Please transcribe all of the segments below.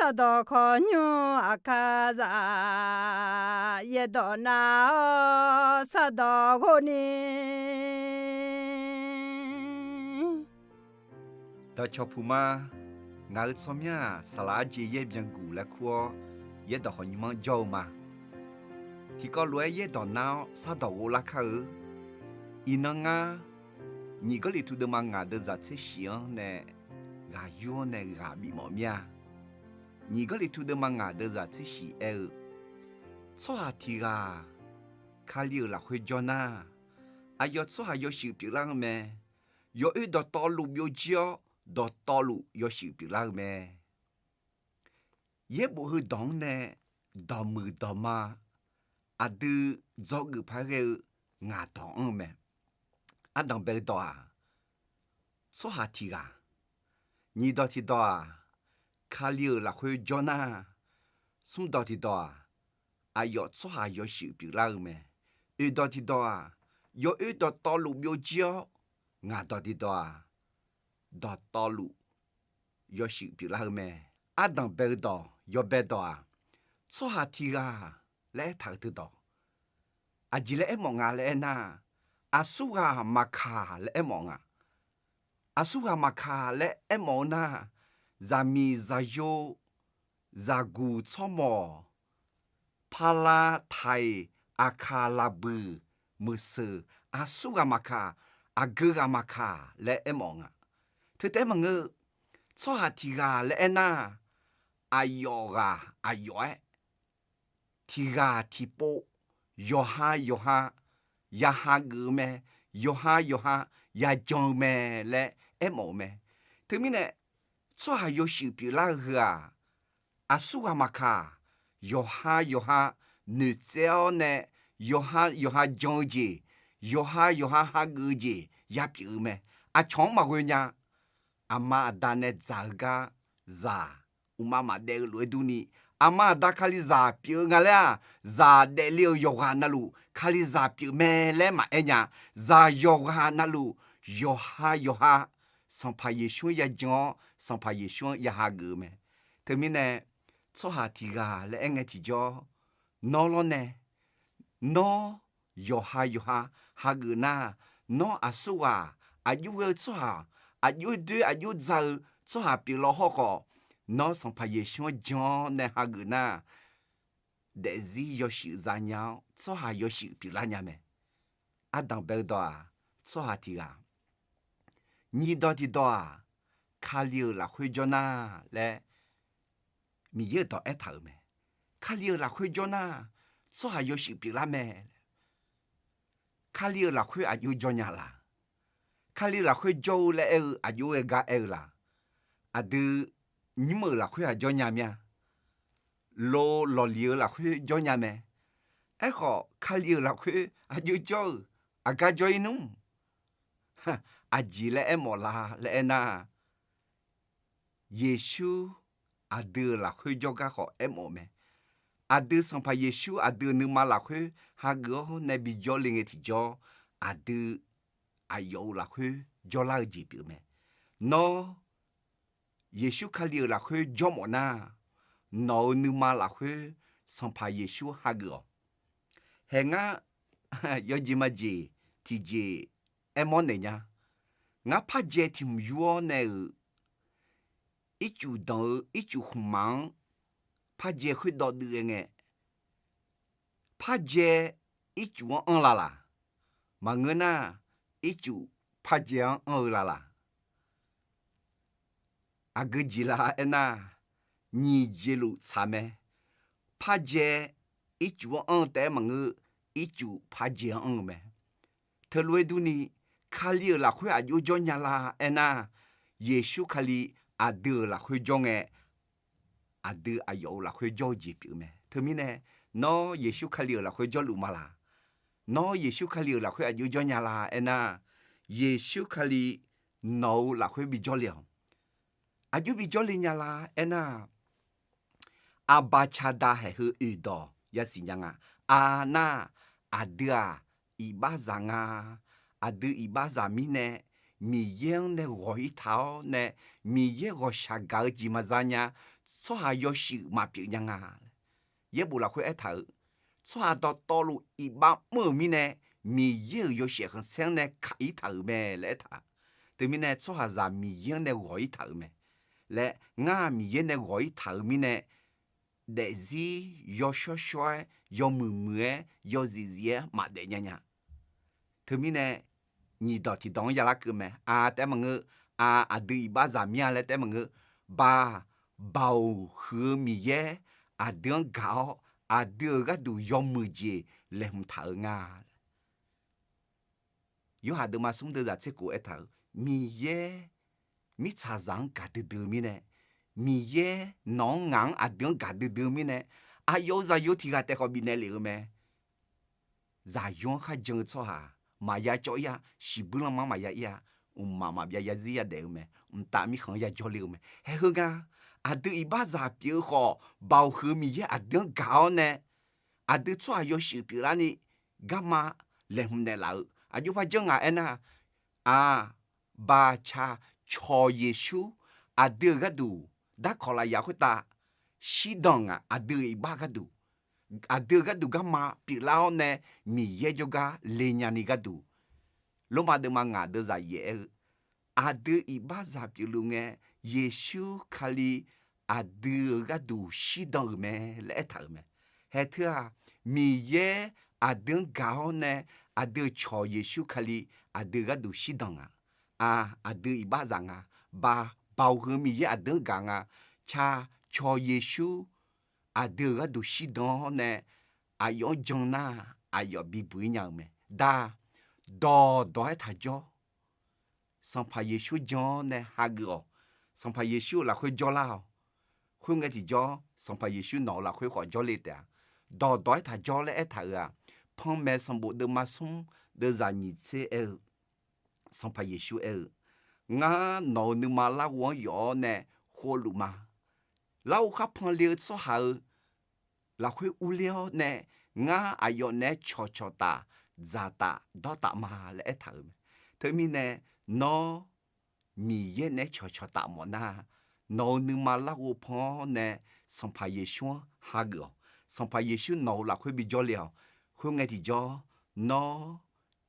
萨多可牛阿卡扎耶多那萨多可尼。到乔普嘛，俺说明萨拉姐也变古了苦，也到和你们教嘛。ที่ก็รวยเย่ดอนนาวซาดอกลักเขาอีนังอ่ะนี่ก็เลยทุดมังงาเดจัดเสียงเนี่ยกายูเนี่ยกาบีหมอมีอ่ะนี่ก็เลยทุดมังงาเดจัดเสียสวัสดีค่ะข้าเลี้ยวหลักหัวจน่ะอายอดสหายสิบปีหลังแม่ยอดดอตอลุยเจียดอตอลุยสิบปีหลังแม่เย่บุหือดองเนี่ยดอมือดอมาà đưa do người phải cái ngã đòn mà à đòn bê đò số hạt thì à nhị đò thì đò khá liều là khơi cho na sum đò thì đò à yọ số hạt yọ sự bị lao mà đò thì đò yọ đò to lụ yọ chiếu ngã đò thì đò to lụ yọ sự bị lao mà à đòn bê đò yọ bê đò số hạt thì à lẽ thằng thứ đó, à chỉ lẽ mong à lẽ na, à su à mà khà lẽ mong à su à mà khà lẽ mong na, za mi za yo, za gu cho mò, pala thai, à khà la bư, mơ sơ, à su à mà khà lẽ mong thứ thế mà ngơ, cho hạt thì gà lẽ na, à yo thì gà thì bộ yo ha ya ha gư mẹ yo ha ya chong mẹ lẽ em ổ mẹ thứ mi nè cho ha yo sự bị la hả à su ha maka yo ha nữ treo nè yo ha chong gì yo ha gư gì ya bị mẹ à chong mà quên nha ama đàn nè zaga za umama đeo lối du ni ama da khali za piu nga la za de liu yoga na lu khali za piu me le ma enya za yoga na lu yo ha sans pa yeshu ya jon sans pa yeshu ya ha gu me termine so ha ti ga le enge ti jo no lo ne no yo ha gu na no asua ayu ge so ha ayu de ayu za so ha piu lo ho ko nó sans pas yeshua John ne haguna Daefzir Yawshuif zanya so ha Yawshuif pilanya me adam beldoa so ha tiga ni do ti doa khalio la khujona le mi ye do etha me khalio la khujona so ha Yawshuif pilame khalio la khu ayu jonya la khalio la khu jo le ayu e ga la adu你们啦会啊叫伢咩？老liu啦会叫伢咩？哎好，看liu啦会啊就叫啊个叫伊弄，哈啊吉嘞哎莫啦嘞那，耶稣啊得啦会叫个好哎莫咩？啊得上怕耶稣啊得你妈啦会哈个那比叫另一提叫啊得啊有啦会叫啦几表咩？no Yeshu khali la khue jomona no numa la khue sampa Yeshu hago henga yojimaji tije emonenya nga phaje tim yuo ne ichu do ichu humang phaje khue do de nge phaje ichu on la mangena ichu phaje on la agajila ena ni jelu same phaje ichu on te mangu ichu phaje on me thelwe du ni khali la khwe ayu jonya la ena yeshu khali adu la khwe jonge adu ayo la khwe joji pi me themine no yeshu khali la khwe jolu mala no yeshu khali la khwe ayu jonya la ena yeshu khali no la khwe bi joliao ayu bi jolinya la ena abachada he hu udo yasinyanga ana adia ibazanga adu ibaza mine mi yen ne roi tao ne mi ye ro shagal ji mazanya 错下要是嘛别人啊，也不来会一头，错下到道路一般莫名呢，米有要写很深呢，卡一头咩来他，对面呢错下让米有呢我一头咩，来俺米有呢我一头面呢。Daefzir Yawshuif 要妹妹要姐姐嘛的伢，他们呢，你到底当亚拉个咩？啊，但么个对把咱们来，但么个把包和米耶等搞对个都要妹姐来唔头啊！有下头嘛，送到在这个一头米耶，米查上搞得对面呢？米耶农硬等搞得对面呢？有提个带好面来了咩？咋用还真错哈？嘛呀叫呀，西不浪嘛呀，妈妈别呀子呀得没？大米行呀叫了没？还好个，对一把咋别好，包后面也等搞呢？对错要是别人呢，干嘛来唔来老？就怕讲呐，巴cha cho Yesu ada gadu da kola ya huta sidang ada iba gadu ada gadu gama pilau ne mi ye juga lenyani gadu lo ma de manga de za ye ada iba za pilunge Yesu kali ada gadu sidang me le ta me he thua mi ye ada gao ne ada cho Yesu kali ada gadu sidang ada iba zanga ba bao hư mi ye ada ganga cha cho Yesu ada gadu sidang ne ayo jona ayo bi bu nya me da do tha jo sans pa Yesu jon ne hago sans pa Yesu la khoi jo lao khoi nge ti jo sans pa Yesu no la khoi kho jo le ta do tha jo le tha phong me sans bo de ma sum de za ni ce sans pa Yesu nga no nu ma la wo yo ne ho lu ma lao kha phong le so ha la khoi u le ne nga ayo ne cho ta za ta do ta ma le tha thế mi ne no mi ye ne cho ta mo na no nu ma la wo pho ne sans pa Yesu ha go sans pa Yesu no la khoi bi jo le khoi nge ti jo no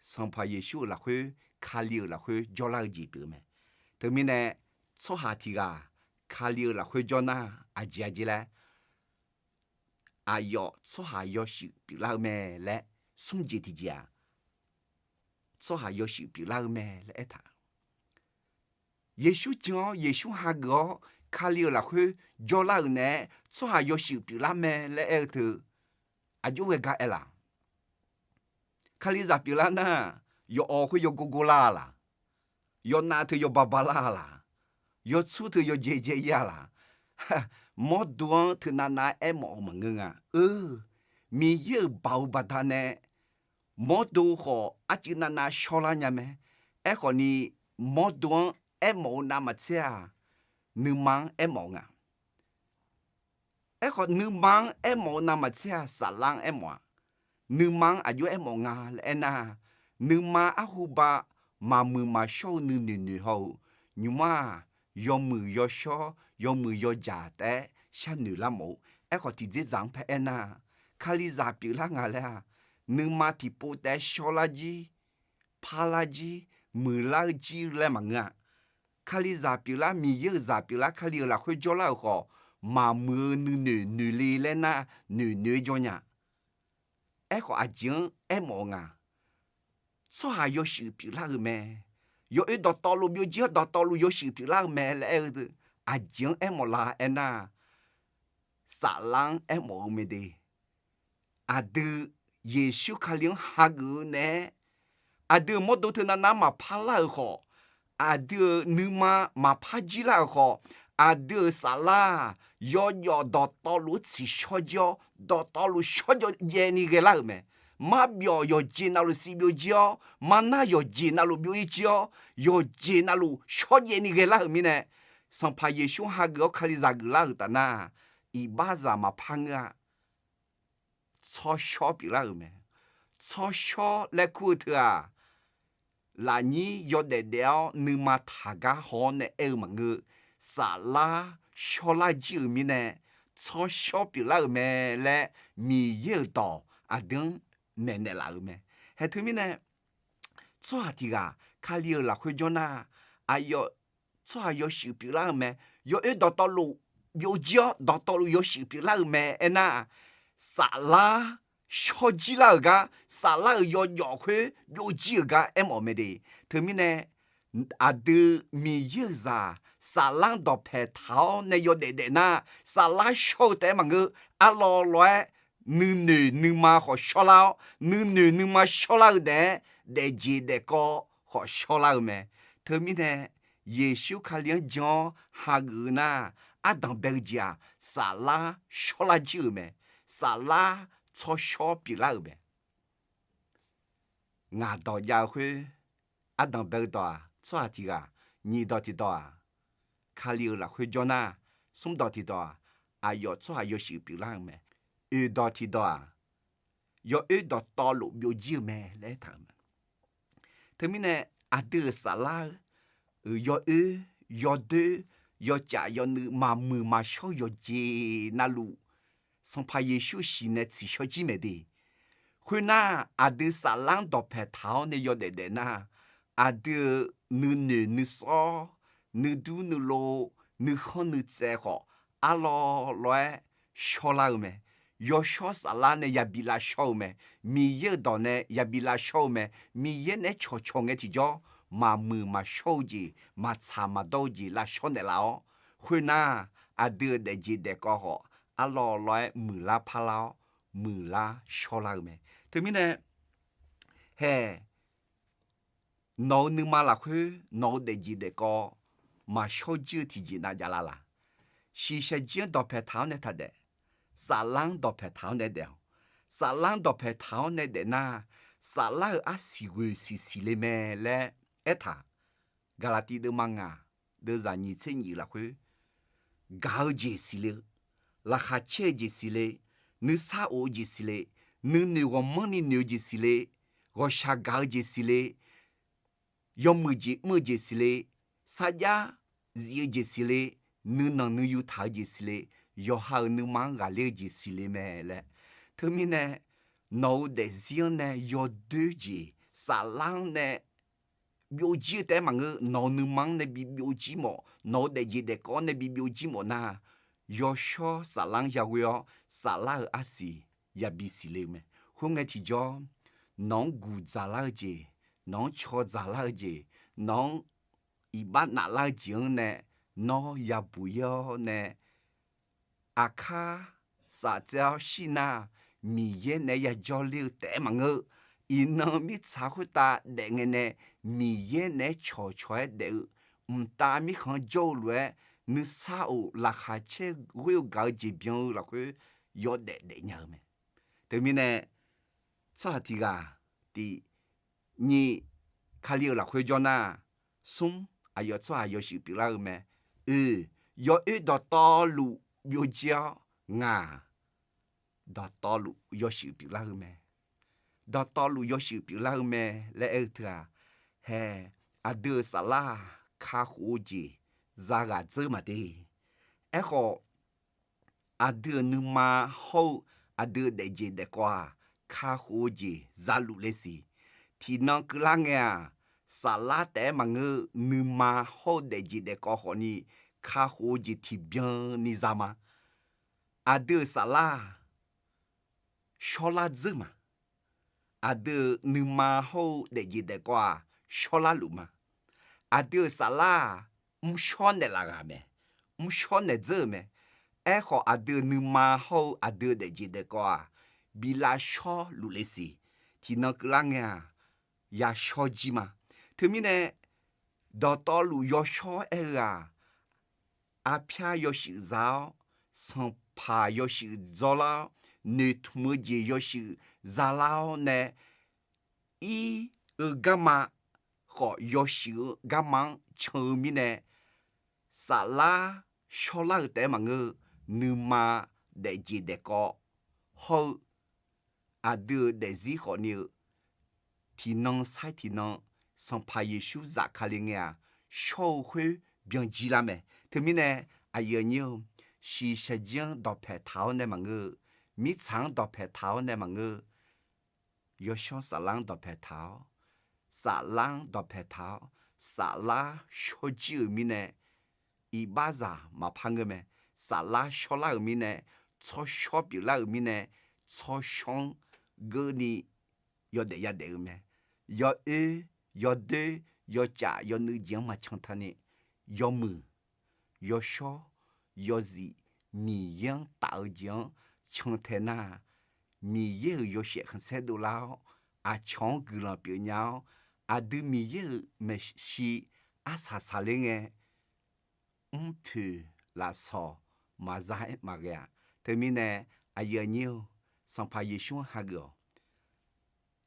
sans pa Yesu la khoi kha liu la khoi jo la ji bi me thế mi ne so ha ti ga kha liu la khoi jo na ji le ayo so ha yo shi bi la me le sum ji ti ja so ha yo shi bi la me le ta Yesu jo Yesu ha go kha liu la khoi jo la ne so ha yo shi bi la me le tu ju we ga la kha li za bi la na yo o khoi yo go la la yo na tu yo babala la yo chu tu yo je ya la mo duan tu na e mo nga mi ye bao ba ta ne mo du ho a chi na shola nya me e ho ni mo duan e mo na ma chia nu mang e mo nga e ho nu mang e mo na ma chia sa lang e mo nu mang a yo e mo nga le na nu ma a hu ba ma mu ma show nu ho nyu ma yo mu yo sho yo mu yo ja te sha nu la mo e ho ti ji zang pe na kha li za pi la nga le nu ma ti po te sho la ji pa la ji mu la ji le ma nga kha li za pi la mi ye za pi la kha li la khoi jo la ho ma mu nu li le na nu jo nya e ho a jin e mo nga so ha yo shi pi la me yo e do to lu bio ji do to lu yo shi pi la me le a jin e mo la e na sa lang e mo me de a de Yesu kha liang ha gu ne a de mo do te na ma pa la ho a de nu ma pa ji la ho a de sa la yo do to lu chi sho jo do to lu sho jo ye ni ge la me ma bio yo ji na lu si bio jo ma na yo ji na lu bio jo yo ji na lu sho ye ni ge la mi ne sans pa Yesu ha go kha li za gu la ta na i ba za ma pa nga cho sho bi la me cho sho le ku ta la ni yo de nu ma tha ga ho ne ma ngu 撒拉小拉酒米呢，从小比拉么来米有道等奶奶拉么，还头面呢，做的个卡里拉会叫那要做要手比拉么，要到路有脚到路有手比拉么，那撒拉。小鸡那个，撒拉要鸟会有几个么么的，头面呢，都米有啥，撒拉到排头那要得那，撒拉小的嘛个，老来，你妈好小老，你妈小老的，得接得高好小老么，头面呢，耶稣看两讲哈个那，当白家，撒拉小拉酒么，撒拉。从小比拉呗，俺到家会，当白到做的个，你到的到卡里了会叫那，送到的到要做要手比拉咩，到的到要到道路有几咩来他们，他们呢得啥啦，要对要加要你嘛小要接那路。上怕耶稣是呢，只小姐妹的，会那的撒浪到排头呢，要得那，的你说，你读你罗，你看你在好，老来小老么，要小撒浪呢也比拉小么，米有到呢也比拉小么，米也呢悄悄的提着，嘛小姐，嘛差嘛多姐拉小的老，会那的姐的搞好。老来木拉帕拉木拉小拉么？对面呢？嘿，脑你妈拉去脑袋记得高，嘛小酒提起那家啦，西些见到排头呢他的，撒浪到排头呢的，撒浪到排头呢的那，撒浪西会西里面嘞，他，格拉蒂的忙啊，都让你趁你拉去，搞这西了。la hache jisile ne sa o jisile ne wo mani ne jisile go shaga jisile yo mu jisile saja zi jisile ne na ne yu ta jisile yo ha ne manga le jisile mele termine no de zion ne yo de ji sa lang ne biểu ji te mang no ne mang ne bi biểu ji mo no de ji de ko ne bi biểu ji mo na Yosho salang Yahweh salah asi yabisileme. Hungeti jo non gu zalaje, non cho zalaje, non ibat na la ne, no yabuyo ne. Aka sa zao shina mi ye ne ya jolly te mang ino mi tsakuta dengene mi ye ne cho de ta mi kan jo lue nous ça la hache oui gaji bien la que yo de nyame termine ça tiga di ni kali la que jona sum ayo ça yo shi pila me yo do to lu yo jia nga do to lu yo shi pila me do to lu yo shi pila me le etra he ade sala ka hoji zaga zema de echo ade numa ho ade de de kwa ka hoji zalu lesi ti na klanga salate mangu numa ho de de ko honi ka hoji ti bien ni zama ade sala shola zema ade numa ho de kwa shola luma ade sala mshone la game mshone zeme echo ade numa ho ade de jide kwa bila sho lulesi tina klanga ya shojima termine dotolu yosho era apia yoshi zao sans pa yoshi zola ne tmuji yoshi zalao ne i gama ho yoshi gama chomine sala shola te mang numa de ji de ko ho adu de zi ho ni ti non sai ti non sans pa yeshu za kalinga shou hui bien ji la me 特别呢，有牛是实际到排头呢嘛个，米肠到排头呢嘛个，要小沙浪到排头，沙浪到排头，沙拉小酒米呢，一巴扎嘛胖个咩？沙拉小拉米呢，炒小比拉米呢，炒香个呢，要得要得个咩？要要对要假要女讲嘛抢他呢，要么要小要字米样大讲抢他那米也要写很些多啦，抢个了别鸟，对米也没是啥啥的个，peut la so mà giải mà gà thế mình nè giờ nhiều sang phải yêu xuống ha gờ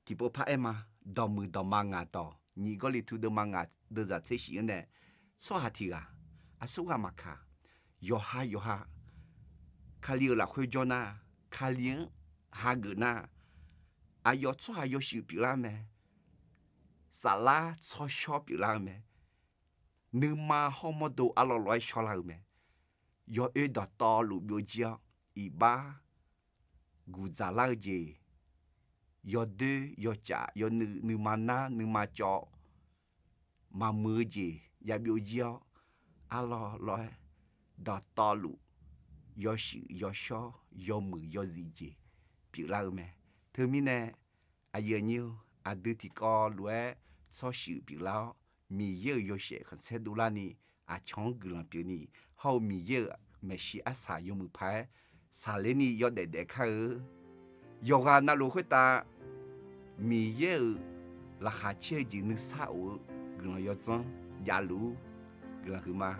thì bộ phải mà đò mà ngà đò nhị có lý thu đò mà ngà đưa ra thế gì nè số hạt thì số hạt mà cả yo ha khá liều là khuya cho na khá liều ha gờ na yo số hạt yo sự bị làm mẹ xả lá số shop bị làm mẹ nếu mà không có đồ alo loại cho là mẹ yo đã to lụ biểu chia ba gu za la je yo de yo cha yo nu mana nu ma cho mà mưa je ya biểu chia alo loại đã to lụ yo shi yo sho yo mưa yo gì je biểu la mẹ thứ mi nè giờ nhiều đưa thì co lúa cho sự biểu la mi giờ yo sẽ không sẽ đủ la ni chọn cái làm biểu ni hậu mi giờ mà si sa yo mu phai sa le ni yo để khá yo ga na lu ta mi giờ là hạ chế gì nữa sao gần yo zong ya lu gần hư ma